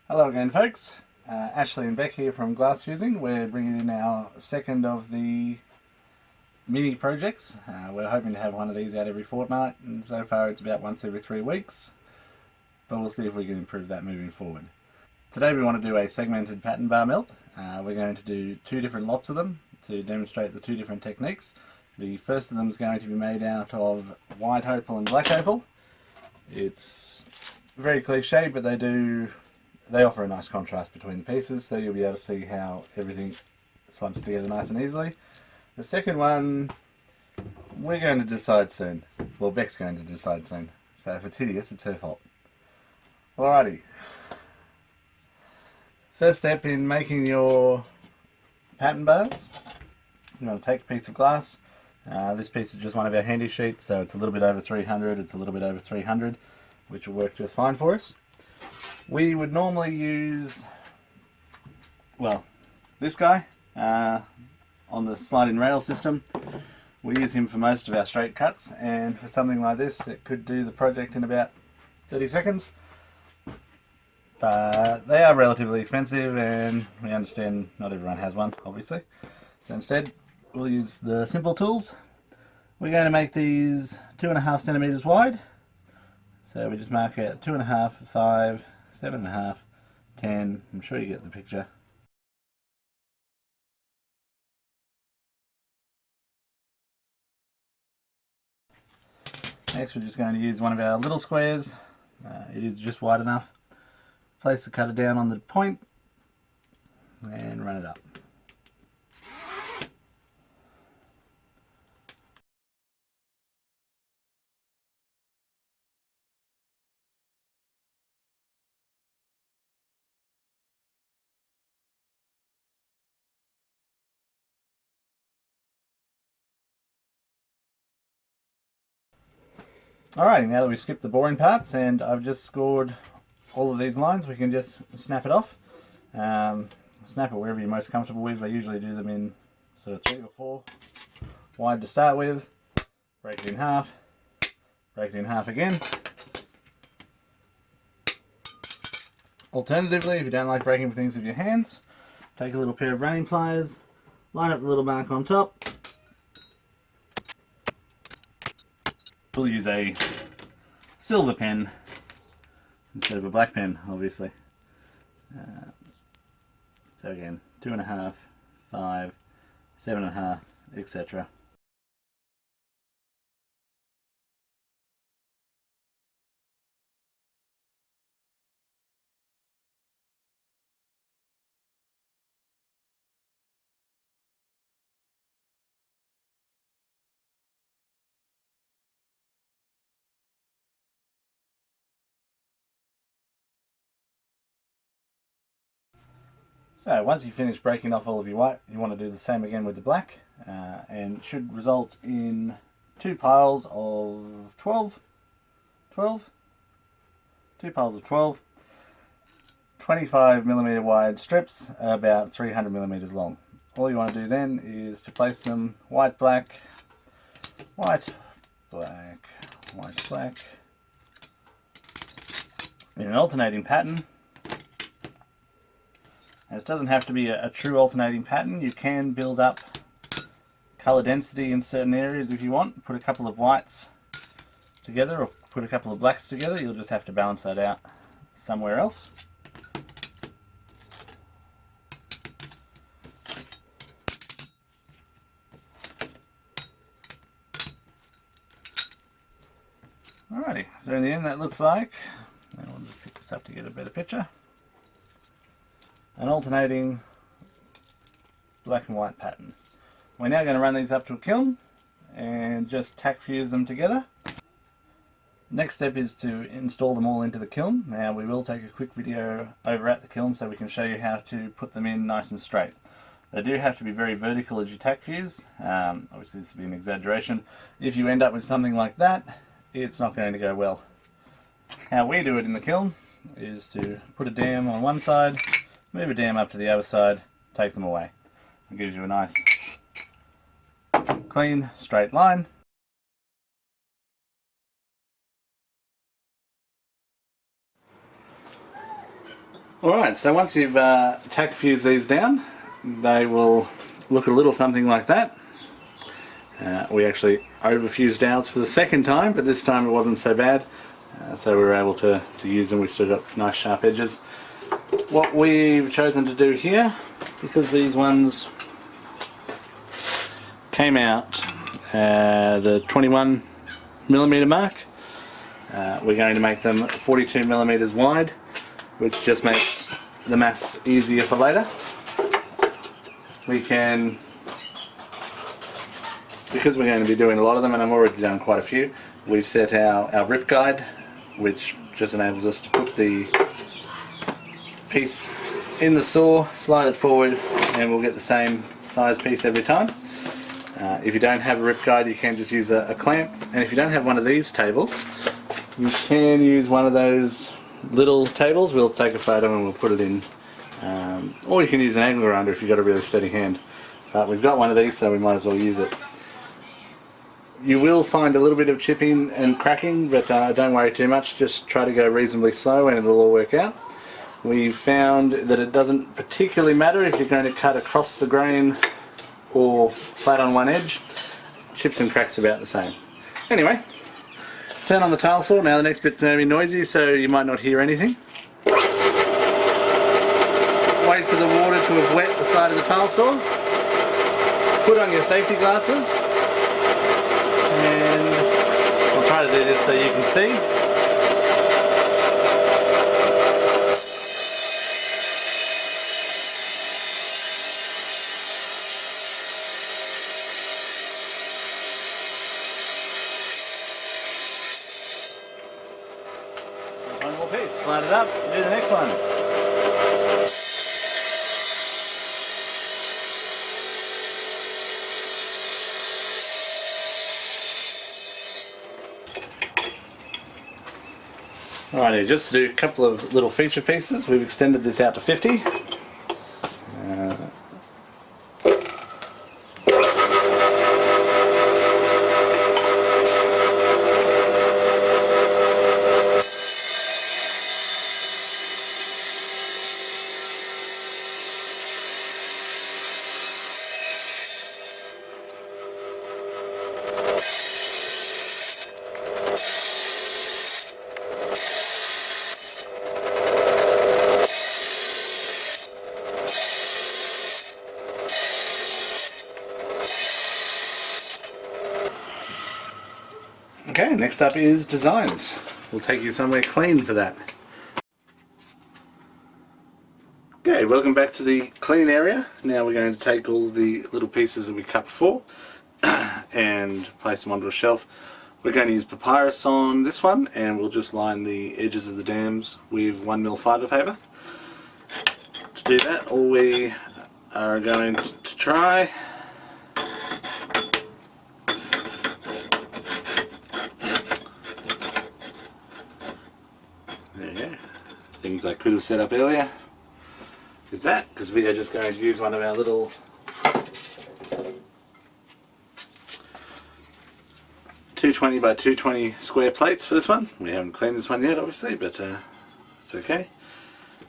Hello again, folks. Ashley and Beck here from Glass Fusing. We're bringing in our second of the mini projects. We're hoping to have one of these out every fortnight, and so far it's about once every 3 weeks, but we'll see if we can improve that moving forward. Today we want to do a segmented pattern bar melt. We're going to do 2 different lots of them to demonstrate the 2 different techniques. The first of them is going to be made out of white opal and black opal. It's very cliche, but they offer a nice contrast between the pieces, so you'll be able to see how everything slumps together nice and easily. The second one, we're going to decide soon. Well, Beck's going to decide soon. So if it's hideous, it's her fault. Alrighty. First step in making your pattern bars, you're going to take a piece of glass. This piece is just one of our handy sheets, so it's a little bit over 300, it's a little bit over 300, which will work just fine for us. We would normally use, well, this guy on the sliding rail system. We use him for most of our straight cuts, and for something like this it could do the project in about 30 seconds. They are relatively expensive, and we understand not everyone has one, obviously. So instead we'll use the simple tools. We're going to make these 2.5 centimeters wide. So we just mark out 2.5, 5, 7.5, 10. I'm sure you get the picture. Next we're just going to use one of our little squares. It is just wide enough. Place the cutter down on the point and run it up. Alright, now that we've skipped the boring parts and I've just scored all of these lines, we can just snap it off. Snap it wherever you're most comfortable with. I usually do them in sort of 3 or 4 wide to start with. Break it in half, break it in half again. Alternatively, if you don't like breaking things with your hands, take a little pair of running pliers, line up the little mark on top. We'll use a silver pen instead of a black pen, obviously. So again, 2.5, 5, 7.5, etc. So once you finish breaking off all of your white, you want to do the same again with the black, and it should result in 2 piles of 12, 2 piles of 12, 25mm wide strips, about 300mm long. All you want to do then is to place them white, black, white, black, white, black, in an alternating pattern. This doesn't have to be a true alternating pattern. You can build up colour density in certain areas if you want. Put a couple of whites together or put a couple of blacks together. You'll just have to balance that out somewhere else. Alrighty, so in the end that looks like, and we'll just pick this up to get a better picture, an alternating black and white pattern. We're now going to run these up to a kiln and just tack fuse them together. Next step is to install them all into the kiln. Now we will take a quick video over at the kiln so we can show you how to put them in nice and straight. They do have to be very vertical as you tack fuse. Obviously this will be an exaggeration. If you end up with something like that, it's not going to go well. How we do it in the kiln is to put a dam on one side, move a dam up to the other side, take them away. It gives you a nice clean straight line. Alright, so once you've tack fused these down, they will look a little something like that. We actually overfused ours for the second time, but this time it wasn't so bad, so we were able to use them. We still got nice sharp edges. What we've chosen to do here, because these ones came out the 21mm mark, we're going to make them 42mm wide, which just makes the mass easier for later. We can, because we're going to be doing a lot of them, and I've already done quite a few, we've set our rip guide, which just enables us to put the piece in the saw, slide it forward, and we'll get the same size piece every time. If you don't have a rip guide, you can just use a clamp, and if you don't have one of these tables, you can use one of those little tables. We'll take a photo and we'll put it in, or you can use an angle grinder if you've got a really steady hand. But we've got one of these, so we might as well use it. You will find a little bit of chipping and cracking, but don't worry too much. Just try to go reasonably slow and it'll all work out. We've found that it doesn't particularly matter if you're going to cut across the grain or flat on one edge. Chips and cracks about the same. Anyway, turn on the tile saw. Now the next bit's going to be noisy, so you might not hear anything. Wait for the water to have wet the side of the tile saw. Put on your safety glasses, and I'll try to do this so you can see. One more piece, slide it up, do the next one. Alrighty, just to do a couple of little feature pieces, we've extended this out to 50. Okay, next up is designs. We'll take you somewhere clean for that. Okay, welcome back to the clean area. Now we're going to take all the little pieces that we cut before and place them onto a shelf. We're going to use papyrus on this one, and we'll just line the edges of the dams with 1mm fibre paper. To do that, all we are going to try things I could have set up earlier is that, because we are just going to use one of our little .220 by .220 square plates for this one. We haven't cleaned this one yet, obviously, but it's okay.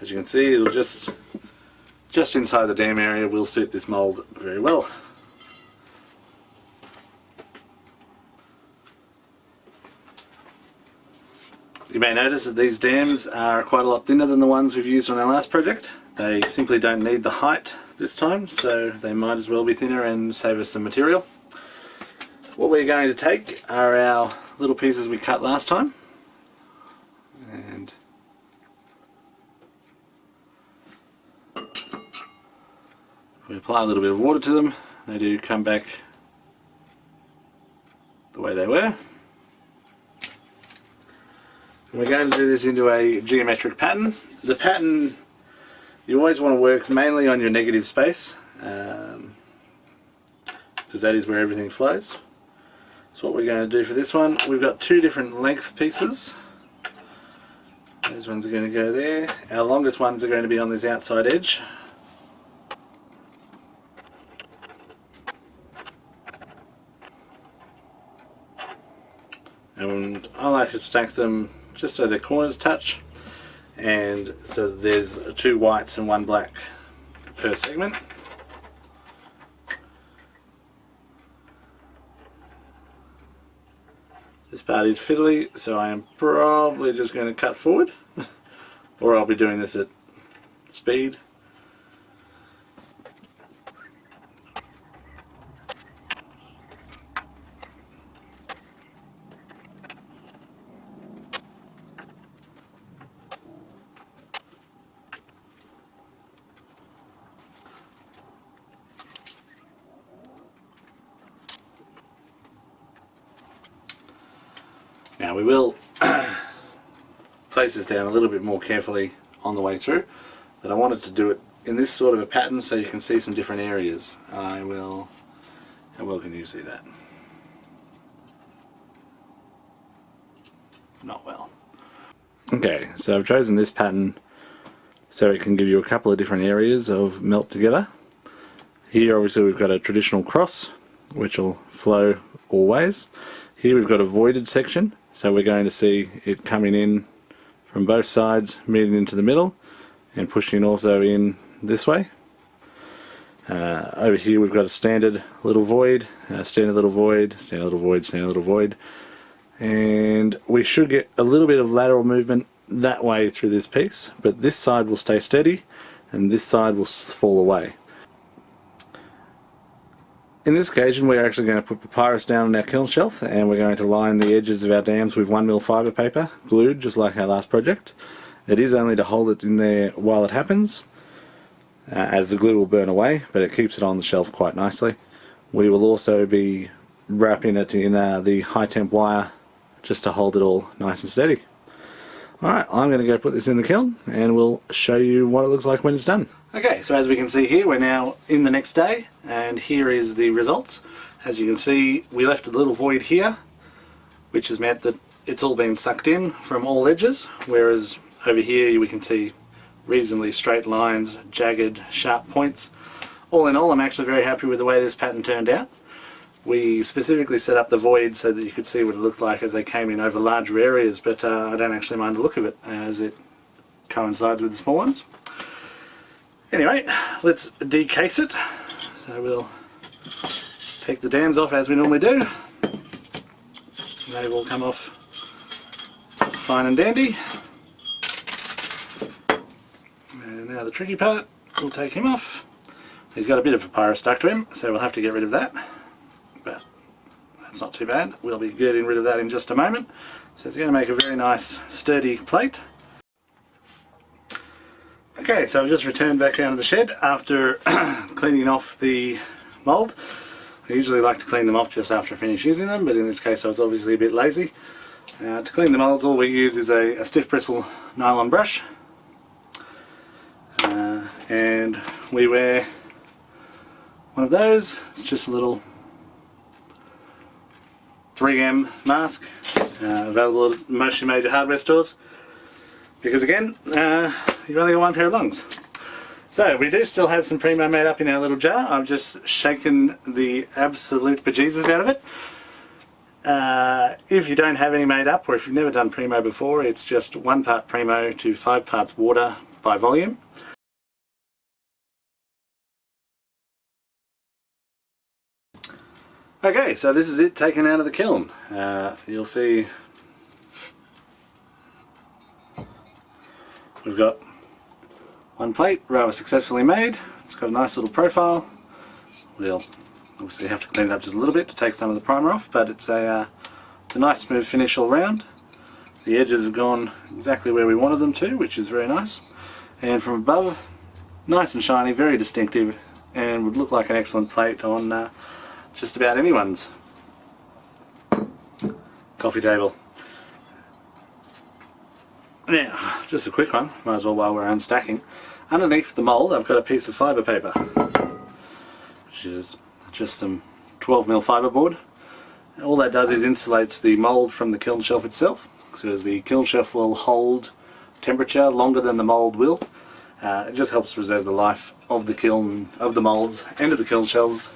As you can see, it'll just inside the dam area will suit this mould very well. You may notice that these dams are quite a lot thinner than the ones we've used on our last project. They simply don't need the height this time, so they might as well be thinner and save us some material. What we're going to take are our little pieces we cut last time, and we apply a little bit of water to them. They do come back the way they were. We're going to do this into a geometric pattern. The pattern, you always want to work mainly on your negative space, because that is where everything flows. So what we're going to do for this one, we've got two different length pieces. Those ones are going to go there. Our longest ones are going to be on this outside edge. And I like to stack them just so their corners touch, and so there's 2 whites and 1 black per segment. This part is fiddly, so I am probably just going to cut forward, or I'll be doing this at speed. Now we will place this down a little bit more carefully on the way through, but I wanted to do it in this sort of a pattern so you can see some different areas. How well can you see that? Not well. Okay, so I've chosen this pattern so it can give you a couple of different areas of melt together. Here obviously we've got a traditional cross which will flow all ways. Here we've got a voided section, so we're going to see it coming in from both sides, meeting into the middle and pushing also in this way. Over here we've got a standard little void, standard little void, standard little void, standard little void, and we should get a little bit of lateral movement that way through this piece, but this side will stay steady and this side will fall away. In this occasion we're actually going to put papyrus down on our kiln shelf, and we're going to line the edges of our dams with 1mm fibre paper, glued just like our last project. It is only to hold it in there while it happens, as the glue will burn away, but it keeps it on the shelf quite nicely. We will also be wrapping it in the high temp wire just to hold it all nice and steady. Alright, I'm going to go put this in the kiln and we'll show you what it looks like when it's done. Okay, so as we can see here, we're now in the next day, and here is the results. As you can see, we left a little void here, which has meant that it's all been sucked in from all edges, whereas over here we can see reasonably straight lines, jagged, sharp points. All in all, I'm actually very happy with the way this pattern turned out. We specifically set up the void so that you could see what it looked like as they came in over larger areas, but I don't actually mind the look of it as it coincides with the small ones. Anyway, let's decase it. So we'll take the dams off as we normally do. They will come off fine and dandy. And now the tricky part, we'll take him off. He's got a bit of papyrus stuck to him, so we'll have to get rid of that. But that's not too bad. We'll be getting rid of that in just a moment. So it's going to make a very nice sturdy plate. Okay, so I've just returned back down to the shed after cleaning off the mould. I usually like to clean them off just after I finish using them, but in this case I was obviously a bit lazy. To clean the moulds, all we use is a stiff bristle nylon brush, and we wear one of those. It's just a little 3M mask, available at most of your major hardware stores, because again, you've only got one pair of lungs. So we do still have some Primo made up in our little jar. I've just shaken the absolute bejesus out of it. If you don't have any made up, or if you've never done Primo before, it's just 1 part Primo to 5 parts water by volume. Okay, so this is it taken out of the kiln. You'll see we've got one plate rather successfully made. It's got a nice little profile. We'll obviously have to clean it up just a little bit to take some of the primer off, but it's a nice smooth finish all round. The edges have gone exactly where we wanted them to, which is very nice. And from above, nice and shiny, very distinctive, and would look like an excellent plate on just about anyone's coffee table. Now, just a quick one, might as well while we're unstacking. Underneath the mould I've got a piece of fibre paper, which is just some 12mm fibre board. All that does is insulates the mould from the kiln shelf itself, so as the kiln shelf will hold temperature longer than the mould will. It just helps preserve the life of the kiln, of the moulds and of the kiln shelves